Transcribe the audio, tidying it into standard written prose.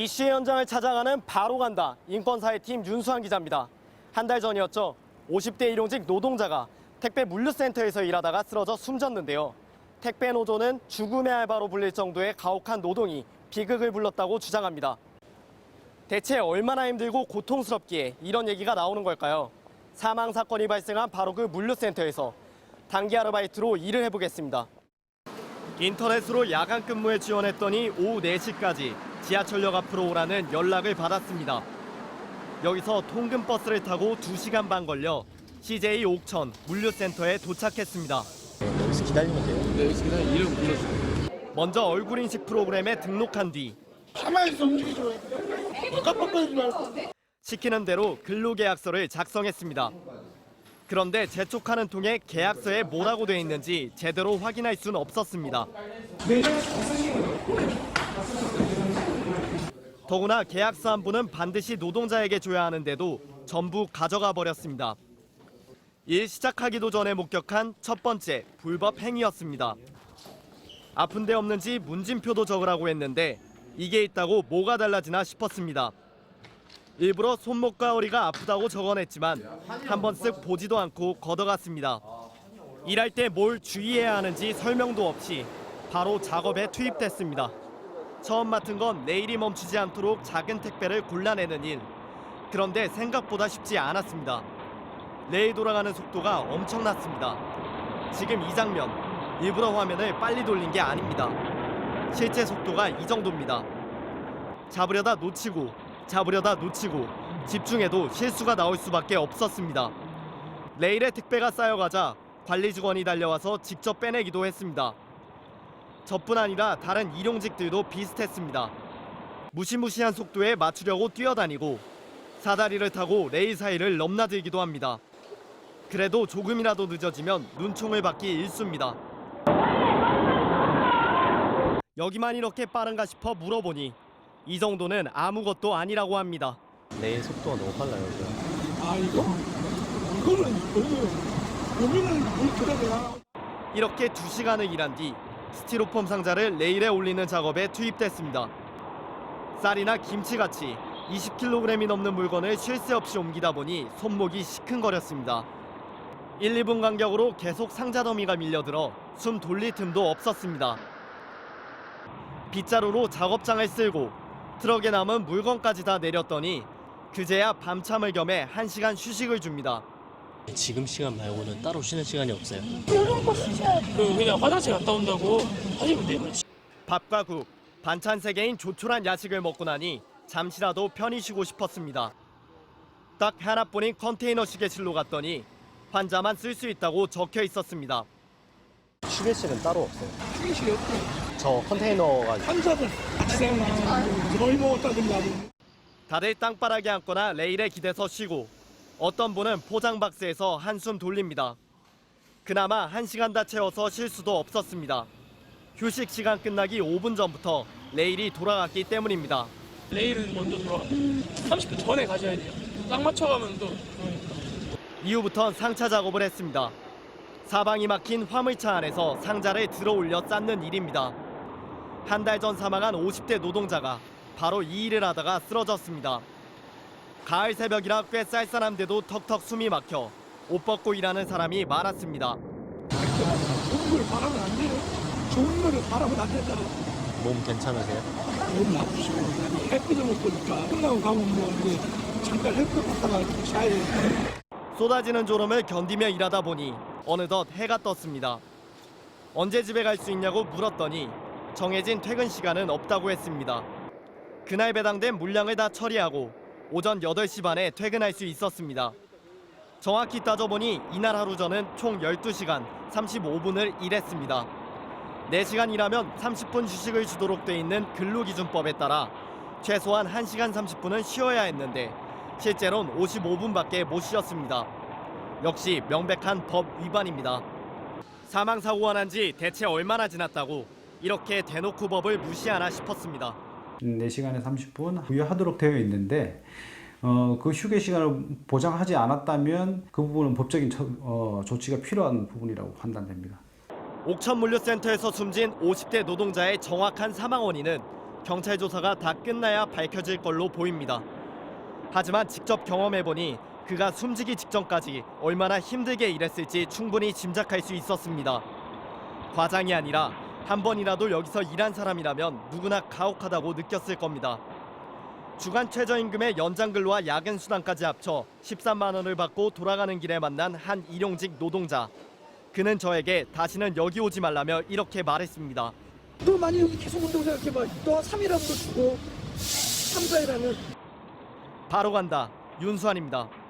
이슈의 현장을 찾아가는 바로 간다. 인권사회팀 윤수환 기자입니다. 한 달 전이었죠. 50대 일용직 노동자가 택배 물류센터에서 일하다가 쓰러져 숨졌는데요. 택배 노조는 죽음의 알바로 불릴 정도의 가혹한 노동이 비극을 불렀다고 주장합니다. 대체 얼마나 힘들고 고통스럽기에 이런 얘기가 나오는 걸까요? 사망 사건이 발생한 바로 그 물류센터에서 단기 아르바이트로 일을 해보겠습니다. 인터넷으로 야간 근무에 지원했더니 오후 4시까지 지하철역 앞으로 오라는 연락을 받았습니다. 여기서 통근버스를 타고 2시간 반 걸려 CJ 옥천 물류센터에 도착했습니다. 여기서 기다리면 돼요? 네, 여기서 그냥 이름 불러주세요. 먼저 얼굴 인식 프로그램에 등록한 뒤 가만히 있어 움직이지 말고 깜빡거리지 말고 시키는 대로 근로계약서를 작성했습니다. 그런데 재촉하는 통에 계약서에 뭐라고 돼 있는지 제대로 확인할 수는 없었습니다. 더구나 계약서 한 부는 반드시 노동자에게 줘야 하는데도 전부 가져가 버렸습니다. 일 시작하기도 전에 목격한 첫 번째 불법 행위였습니다. 아픈 데 없는지 문진표도 적으라고 했는데 이게 있다고 뭐가 달라지나 싶었습니다. 일부러 손목과 허리가 아프다고 적어냈지만 한 번 쓱 보지도 않고 걷어갔습니다. 일할 때 뭘 주의해야 하는지 설명도 없이 바로 작업에 투입됐습니다. 처음 맡은 건 내일이 멈추지 않도록 작은 택배를 골라내는 일. 그런데 생각보다 쉽지 않았습니다. 레일 돌아가는 속도가 엄청났습니다. 지금 이 장면, 일부러 화면을 빨리 돌린 게 아닙니다. 실제 속도가 이 정도입니다. 잡으려다 놓치고 집중해도 실수가 나올 수밖에 없었습니다. 레일에 택배가 쌓여가자 관리 직원이 달려와서 직접 빼내기도 했습니다. 저뿐 아니라 다른 일용직들도 비슷했습니다. 무시무시한 속도에 맞추려고 뛰어다니고 사다리를 타고 레일 사이를 넘나들기도 합니다. 그래도 조금이라도 늦어지면 눈총을 받기 일쑤입니다. 여기만 이렇게 빠른가 싶어 물어보니 이 정도는 아무것도 아니라고 합니다. 내일 속도가 너무 빨라요. 이거는 여기는 물 들어가야 이렇게 2시간을 일한 뒤 스티로폼 상자를 레일에 올리는 작업에 투입됐습니다. 쌀이나 김치같이 20kg이 넘는 물건을 쉴 새 없이 옮기다 보니 손목이 시큰거렸습니다. 1, 2분 간격으로 계속 상자 더미가 밀려들어 숨 돌릴 틈도 없었습니다. 빗자루로 작업장을 쓸고 트럭에 남은 물건까지 다 내렸더니 그제야 밤참을 겸해 1시간 휴식을 줍니다. 지금 시간 말고는 따로 쉬는 시간이 없어요. 그냥 화장실 갔다 온다고 하시면 돼요. 밥과 국, 반찬 3개인 조촐한 야식을 먹고 나니 잠시라도 편히 쉬고 싶었습니다. 딱 하나뿐인 컨테이너식의실로 갔더니 환자만 쓸 수 있다고 적혀 있었습니다. 휴게실은 따로 없어요. 휴게실이 없고 저 컨테이너가 환자들 같이 생각하면 저희 먹었다든가 다들 땅바닥에 앉거나 레일에 기대서 쉬고 어떤 분은 포장 박스에서 한숨 돌립니다. 그나마 1시간 다 채워서 쉴 수도 없었습니다. 휴식 시간 끝나기 5분 전부터 레일이 돌아갔기 때문입니다. 레일은 먼저 들어가 30분 전에 가셔야 돼요. 딱 맞춰가면 또 이후부턴 상차 작업을 했습니다. 사방이 막힌 화물차 안에서 상자를 들어 올려 쌓는 일입니다. 한 달 전 사망한 50대 노동자가 바로 이 일을 하다가 쓰러졌습니다. 가을 새벽이라 꽤 쌀쌀한데도 턱턱 숨이 막혀 옷 벗고 일하는 사람이 많았습니다. 좋은 걸 바라면 안 돼요. 좋은 거를 바라면 안 된다. 몸 괜찮으세요? 너무 나쁘시고 햇빛을 못 보니까 끝나고 가면 뭐 이제 잠깐 햇빛 갔다가 자야 쏟아지는 졸음을 견디며 일하다 보니 어느덧 해가 떴습니다. 언제 집에 갈 수 있냐고 물었더니 정해진 퇴근 시간은 없다고 했습니다. 그날 배당된 물량을 다 처리하고 오전 8시 반에 퇴근할 수 있었습니다. 정확히 따져보니 이날 하루 저는 총 12시간 35분을 일했습니다. 4시간 일하면 30분 휴식을 주도록 돼 있는 근로기준법에 따라 최소한 1시간 30분은 쉬어야 했는데 실제로는 55분밖에 못 쉬었습니다. 역시 명백한 법 위반입니다. 사망사고가 난 지 대체 얼마나 지났다고 이렇게 대놓고 법을 무시하나 싶었습니다. 4시간에 30분 부여하도록 되어 있는데 그 휴게 시간을 보장하지 않았다면 그 부분은 법적인 조치가 필요한 부분이라고 판단됩니다. 옥천 물류센터에서 숨진 50대 노동자의 정확한 사망 원인은 경찰 조사가 다 끝나야 밝혀질 걸로 보입니다. 하지만 직접 경험해보니 그가 숨지기 직전까지 얼마나 힘들게 일했을지 충분히 짐작할 수 있었습니다. 과장이 아니라 한 번이라도 여기서 일한 사람이라면 누구나 가혹하다고 느꼈을 겁니다. 주간 최저임금의 연장근로와 야근 수당까지 합쳐 13만 원을 받고 돌아가는 길에 만난 한 일용직 노동자. 그는 저에게 다시는 여기 오지 말라며 이렇게 말했습니다. 또 만약 여기 계속 온다고 생각해봐. 또 3일하고도 주고 3, 4일 하면 바로 간다. 윤수환입니다.